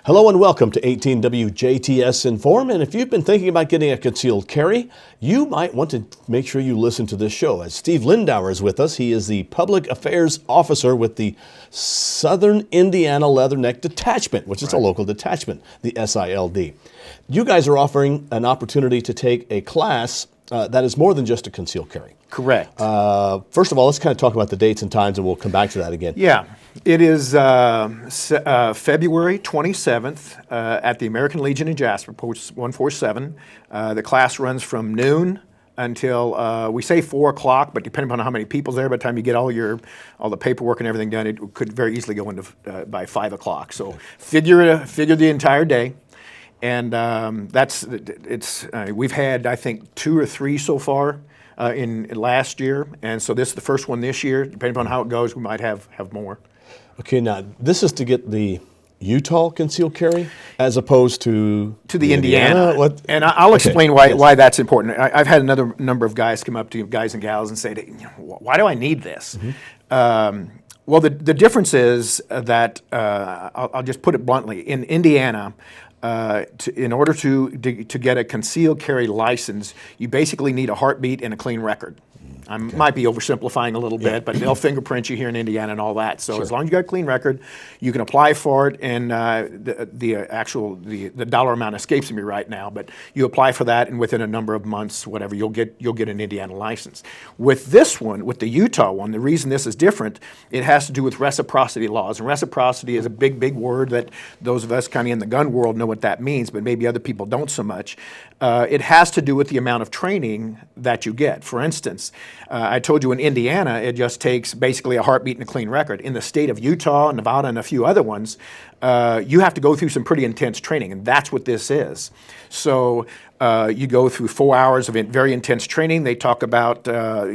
Hello and welcome to 18 WJTS-Inform. And if you've been thinking about getting a concealed carry, you might want to make sure you listen to this show. As Steve Lindauer is with us, he is the Public Affairs Officer with the Southern Indiana Leatherneck Detachment, which is a local detachment, the SILD. You guys are offering an opportunity to take a class that is more than just a concealed carry. Correct. First of all, let's kind of talk about the dates and times, and we'll come back to that again. Yeah, it is February 27th at the American Legion in Jasper, Post 147. The class runs from noon until we say 4 o'clock, but depending on how many people's there, by the time you get all the paperwork and everything done, it could very easily go into by 5 o'clock. So figure the entire day. And we've had, I think, 2 or 3 so far in last year, and so this is the first one this year. Depending on how it goes, we might have more. Okay, now this is to get the Utah concealed carry as opposed to the Indiana. What? And I'll explain why that's important. I've had another number of guys come up to you, guys and gals, and say, why do I need this? Mm-hmm. Well, the difference is that, I'll just put it bluntly, in Indiana, in order to get a concealed carry license, you basically need a heartbeat and a clean record. I might be oversimplifying a little bit, but they'll fingerprint you here in Indiana and all that. So as long as you got a clean record, you can apply for it, and the dollar amount escapes me right now, but you apply for that, and within a number of months, whatever, you'll get an Indiana license. With this one, with the Utah one, the reason this is different, it has to do with reciprocity laws. And reciprocity is a big, big word that those of us kind of in the gun world know what that means, but maybe other people don't so much. It has to do with the amount of training that you get. For instance, I told you in Indiana, it just takes basically a heartbeat and a clean record. In the state of Utah, Nevada, and a few other ones, you have to go through some pretty intense training, and that's what this is. So you go through 4 hours of very intense training. They talk about,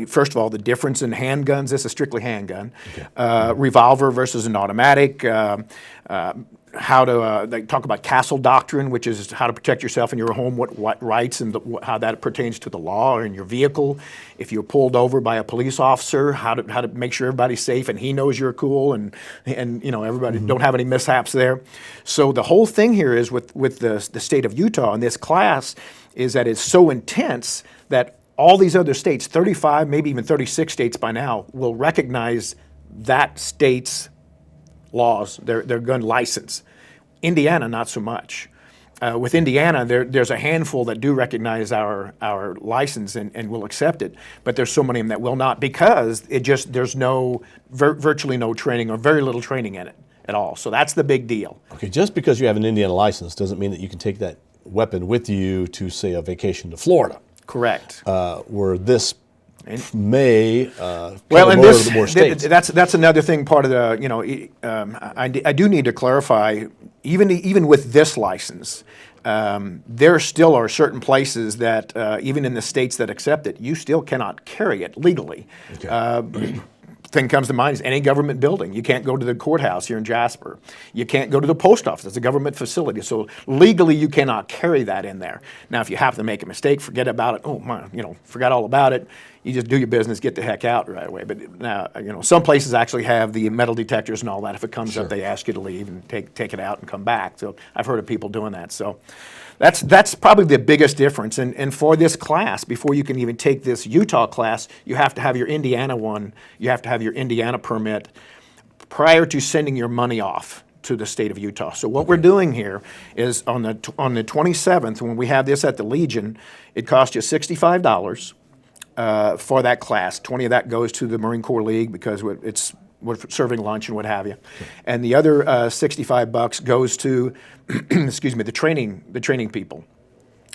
first of all, the difference in handguns. This is strictly handgun. Revolver versus an automatic. They talk about castle doctrine, which is how to protect yourself in your home, what rights and how that pertains to the law or in your vehicle. If you're pulled over by a police officer, how to make sure everybody's safe and he knows you're cool and everybody don't have any mishaps there. So the whole thing here is with the state of Utah in this class is that it's so intense that all these other states, 35, maybe even 36 states by now, will recognize that state's laws, their gun license. Indiana, not so much. With Indiana, there's a handful that do recognize our license and will accept it, but there's so many of them that will not because there's virtually no training or very little training in it at all. So that's the big deal. Okay, just because you have an Indiana license doesn't mean that you can take that weapon with you to, say, a vacation to Florida. Correct. Where this may well, and more states. That's another thing. Part of the I do need to clarify. Even with this license, there still are certain places that even in the states that accept it, you still cannot carry it legally. Okay. Thing comes to mind is any government building. You can't go to the courthouse here in Jasper. You can't go to the post office. It's a government facility. So legally you cannot carry that in there. Now if you have to make a mistake, forget about it. Oh my, forgot all about it. You just do your business, get the heck out right away. But now, some places actually have the metal detectors and all that. If it comes up, they ask you to leave and take it out and come back. So I've heard of people doing that. So that's probably the biggest difference. And for this class, before you can even take this Utah class, you have to have your Indiana one. You have to have your Indiana permit prior to sending your money off to the state of Utah. So what we're doing here is on the 27th, when we have this at the Legion, it costs you $65 for that class. 20 of that goes to the Marine Corps League because we're serving lunch and what have you. And the other $65 goes to, excuse me, the training people.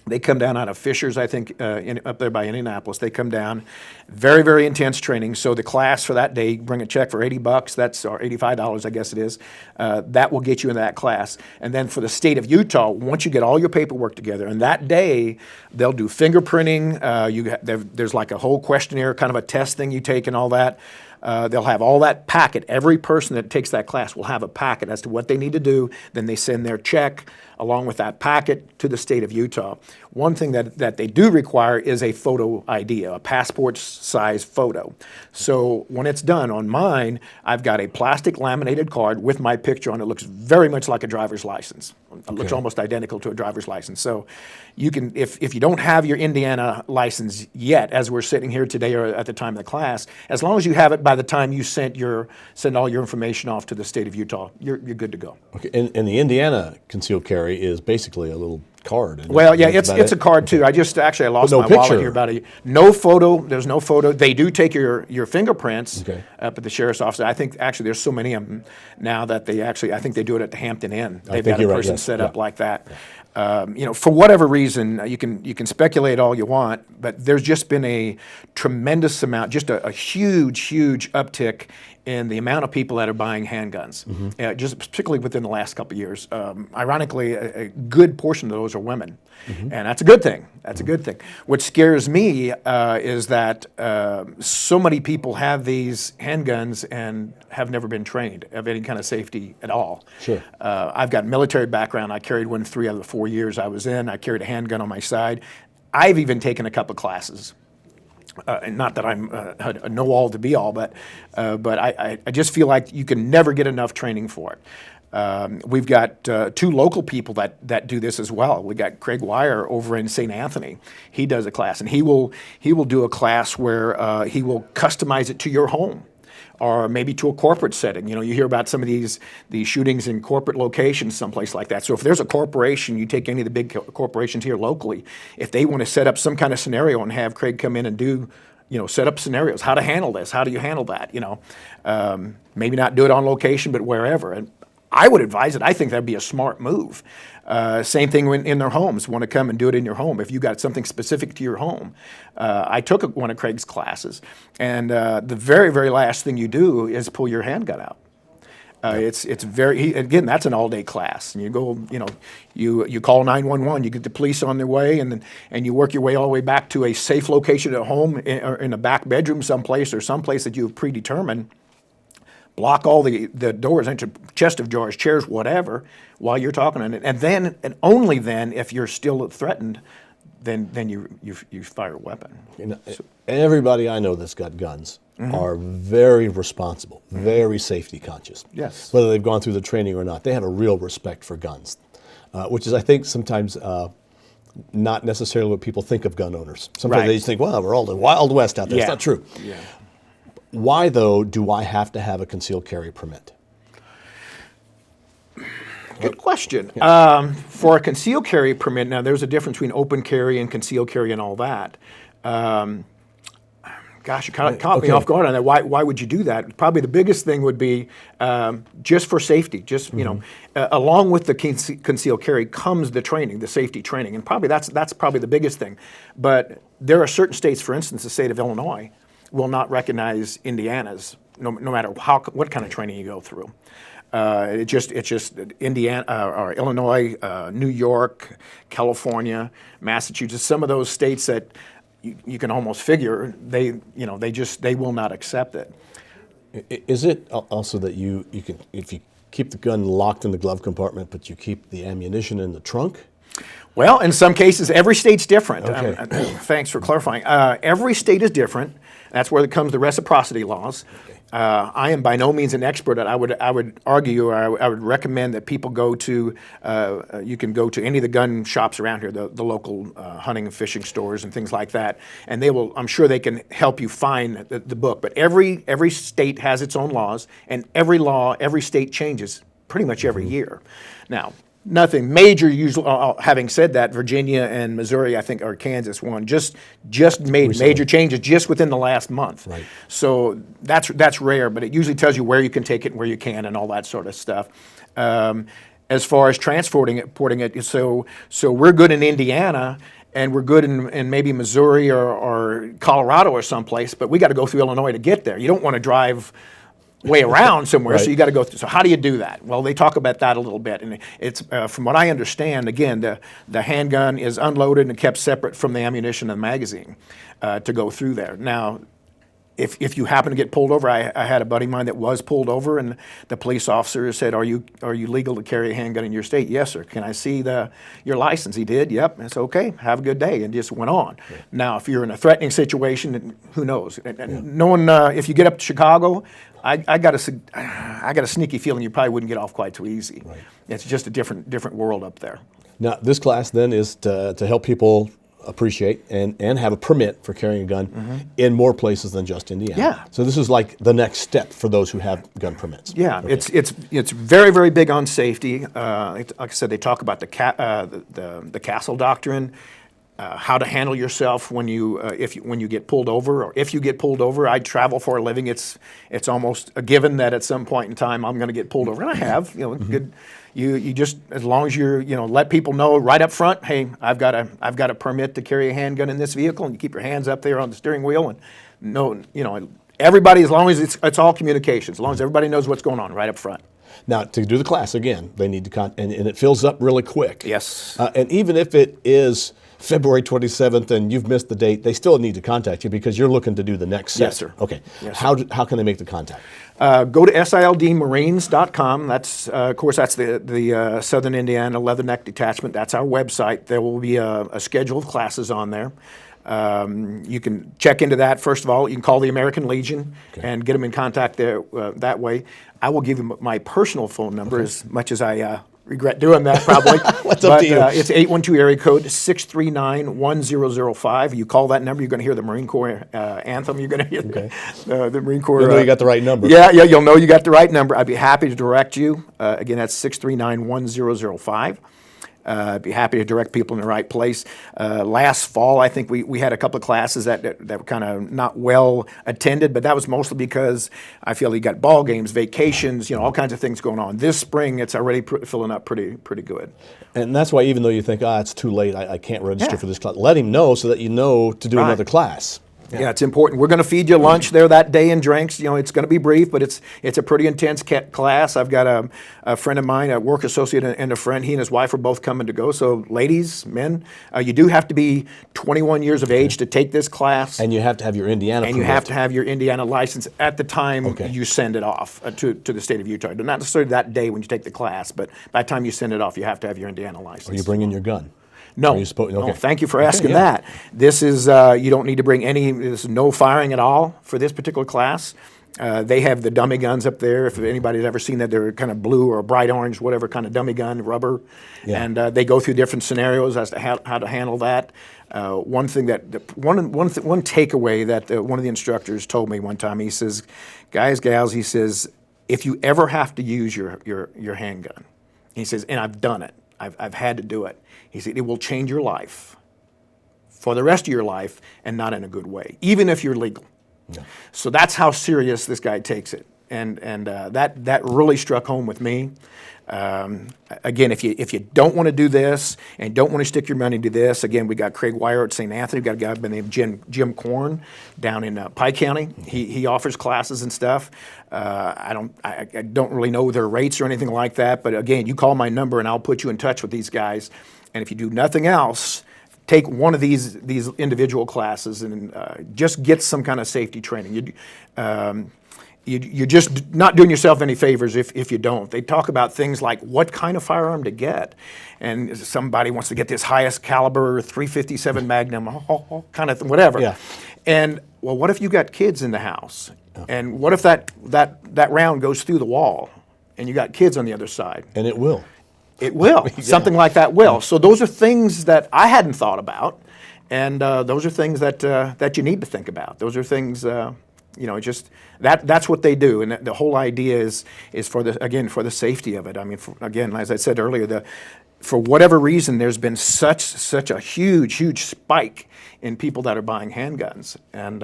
They come down out of Fishers, I think, up there by Indianapolis. They come down, very, very intense training. So the class for that day, bring a check for $80, or $85, I guess it is. That will get you into that class. And then for the state of Utah, once you get all your paperwork together, and that day they'll do fingerprinting. There's like a whole questionnaire, kind of a test thing you take and all that. They'll have all that packet. Every person that takes that class will have a packet as to what they need to do. Then they send their check along with that packet to the state of Utah. One thing that they do require is a photo ID, a passport-size photo. So when it's done on mine, I've got a plastic laminated card with my picture on it. It looks very much like a driver's license. It looks almost identical to a driver's license. So you can, if you don't have your Indiana license yet, as we're sitting here today or at the time of the class, as long as you have it by the time you send all your information off to the state of Utah, you're good to go. Okay, and the Indiana concealed carry is basically a little card. Well, yeah, it's a card too. I lost no my picture. wallet here no photo. There's no photo. They do take your fingerprints up at the sheriff's office. I think actually there's so many of them now that I think they do it at the Hampton Inn. They've got a person set up like that. For whatever reason, you can speculate all you want, but there's just been a tremendous amount, just a huge uptick in the amount of people that are buying handguns, just particularly within the last couple of years. Ironically, a good portion of those are women, and that's a good thing. That's a good thing. What scares me is that so many people have these handguns and have never been trained of any kind of safety at all. Sure. I've got military background. I carried one 3 out of the 4 years I was in. I carried a handgun on my side. I've even taken a couple classes. And not that I'm a know-all to be all, but I just feel like you can never get enough training for it. We've got 2 local people that do this as well. We got Craig Wire over in St. Anthony. He does a class, and he will do a class where he will customize it to your home, or maybe to a corporate setting. You hear about some of these shootings in corporate locations, someplace like that. So if there's a corporation, you take any of the big corporations here locally, if they want to set up some kind of scenario and have Craig come in and do, set up scenarios, how to handle this, how do you handle that, maybe not do it on location, but wherever. And I would advise it. I think that'd be a smart move. Same thing when in their homes, want to come and do it in your home. If you got something specific to your home. I took one of Craig's classes, and the very, very last thing you do is pull your handgun out. It's again, that's an all-day class. And you go, you call 911, you get the police on their way, and you work your way all the way back to a safe location at home, or in a back bedroom someplace, or someplace that you've predetermined. Block all the doors, into chest of drawers, chairs, whatever, while you're talking on it, and only then, if you're still threatened, then you fire a weapon. Everybody I know that's got guns are very responsible, very safety conscious. Yes. Whether they've gone through the training or not, they have a real respect for guns, which is, I think, sometimes not necessarily what people think of gun owners. Sometimes they just think, well, we're all the Wild West out there. It's not true. Yeah. Why, though, do I have to have a concealed carry permit? Good question. For a concealed carry permit, now there's a difference between open carry and concealed carry and all that. Gosh, you kind of caught me off guard on that. Why would you do that? Probably the biggest thing would be just for safety. Just along with the concealed carry comes the training, the safety training, and probably that's probably the biggest thing. But there are certain states, for instance, the state of Illinois, will not recognize Indiana's, no matter what kind of training you go through. It's just Indiana or Illinois, New York, California, Massachusetts. Some of those states that you can almost figure they will not accept it. Is it also that you can, if you keep the gun locked in the glove compartment, but you keep the ammunition in the trunk? Well, in some cases, every state's different. Okay. Thanks for clarifying. Every state is different. That's where comes the reciprocity laws. Okay. I am by no means an expert. I would argue, or I would recommend that people go to. You can go to any of the gun shops around here, the local hunting and fishing stores and things like that, and they will. I'm sure they can help you find the book. But every state has its own laws, and every state changes pretty much every year. Now, nothing major usually. Having said that, Virginia and Missouri, I think, or Kansas, one just made Recently. major changes just within the last month. Right. So that's rare, but it usually tells you where you can take it and where you can, and all that sort of stuff. As far as transporting it, porting it, so we're good in Indiana. And we're good in maybe Missouri or Colorado or someplace, but we got to go through Illinois to get there. You don't want to drive way around somewhere, so you got to go through. So how do you do that? Well, they talk about that a little bit, and it's from what I understand. Again, the handgun is unloaded and kept separate from the ammunition and the magazine to go through there. Now, if you happen to get pulled over, I had a buddy of mine that was pulled over, and the police officer said, "Are you legal to carry a handgun in your state?" "Yes, sir." "Can I see your license?" He did. "Yep." And it's okay. "Have a good day," and just went on. Yeah. Now, if you're in a threatening situation, who knows? Knowing if you get up to Chicago, I got a sneaky feeling you probably wouldn't get off quite too easy. Right. It's just a different world up there. Now, this class then is to help people appreciate and have a permit for carrying a gun in more places than just Indiana. Yeah. So this is like the next step for those who have gun permits. Yeah, okay. It's very, very big on safety. Like I said, they talk about the castle doctrine, how to handle yourself when you get pulled over, or if you get pulled over. I travel for a living. It's almost a given that at some point in time I'm going to get pulled over, and I have. Good. You just, as long as you're, let people know right up front, hey, I've got a permit to carry a handgun in this vehicle, and you keep your hands up there on the steering wheel, and everybody, as long as it's all communication, as long as everybody knows what's going on right up front. Now, to do the class again, they need to and it fills up really quick. Yes. And even if it is February 27th and you've missed the date, they still need to contact you because you're looking to do the next set. Yes, sir. Okay. Yes, how can they make the contact? Go to sildmarines.com. That's, of course, that's the Southern Indiana Leatherneck Detachment. That's our website. There will be a schedule of classes on there. You can check into that. First of all, you can call the American Legion and get them in contact there that way. I will give you my personal phone number, as much as I regret doing that, probably. What's up to you? It's 812 area code 639-1005. You call that number, you're going to hear the Marine Corps anthem. You're going to hear the Marine Corps. You'll know you got the right number. Yeah, you'll know you got the right number. I'd be happy to direct you. Again, that's 639-1005. I'd be happy to direct people in the right place. Last fall, I think we had a couple of classes that were kind of not well attended, but that was mostly because I feel you got ball games, vacations, all kinds of things going on. This spring, it's already filling up pretty good. And that's why, even though you think, it's too late, I can't register for this class, let him know so that you know to do another class. Yeah, it's important. We're going to feed you lunch there that day and drinks. It's going to be brief, but it's a pretty intense class. I've got a friend of mine, a work associate and a friend. He and his wife are both coming to go. So ladies, men, you do have to be 21 years of age to take this class. And you have to have your Indiana permit. You have to have your Indiana license at the time you send it off to the state of Utah. Not necessarily that day when you take the class, but by the time you send it off, you have to have your Indiana license. Or you bring in your gun. No. No, thank you for asking that. This is, you don't need to bring there's no firing at all for this particular class. They have the dummy guns up there. If anybody's ever seen that, they're kind of blue or bright orange, whatever kind of dummy gun, rubber. Yeah. And they go through different scenarios as to how to handle that. One takeaway that one of the instructors told me one time, he says, guys, gals, he says, if you ever have to use your handgun, he says, and I've done it, I've had to do it. He said, it will change your life for the rest of your life, and not in a good way, even if you're legal. Yeah. So that's how serious this guy takes it. And that really struck home with me. Again, if you don't want to do this and don't want to stick your money to this, again, we got Craig Wire at St. Anthony. We've got a guy by the name of Jim Korn down in Pike County. He offers classes and stuff. I don't really know their rates or anything like that, but again, you call my number and I'll put you in touch with these guys. And if you do nothing else, take one of these individual classes and just get some kind of safety training. You're just not doing yourself any favors if you don't. They talk about things like what kind of firearm to get. And somebody wants to get this highest caliber 357 Magnum, kind of whatever. Yeah. And, well, what if you got kids in the house? Oh. And what if that round goes through the wall and you got kids on the other side? And it will. It will. Yeah. Something like that will. So those are things that I hadn't thought about. And those are things that you need to think about. Those are things... just that's what they do, and the whole idea is for the safety of it. I mean, again, as I said earlier, for whatever reason, there's been such a huge spike in people that are buying handguns, and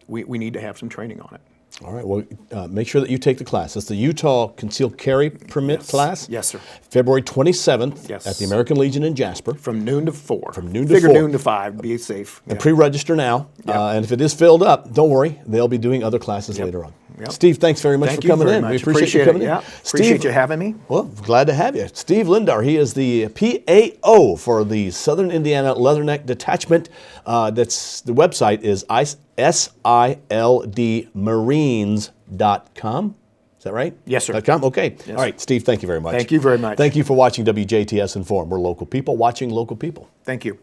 we need to have some training on it. All right. Well, make sure that you take the class. It's the Utah Concealed Carry Permit class. Yes, sir. February 27th at the American Legion in Jasper. From noon to 4. Figure noon to 5. Be safe. And pre-register now. And if it is filled up, don't worry. They'll be doing other classes later on. Yep. Steve, thanks very much Thank for you coming very in. much. We appreciate you coming in. Yeah. Steve, Appreciate you having me. well, glad to have you. Steve Lindauer, he is the PAO for the Southern Indiana Leatherneck Detachment. That's the website is sildmarines.com. Is that right? Yes, sir. .com? Okay. Yes. All right, Steve, thank you very much. Thank you very much. Thank you for watching WJTS Inform. We're local people watching local people. Thank you.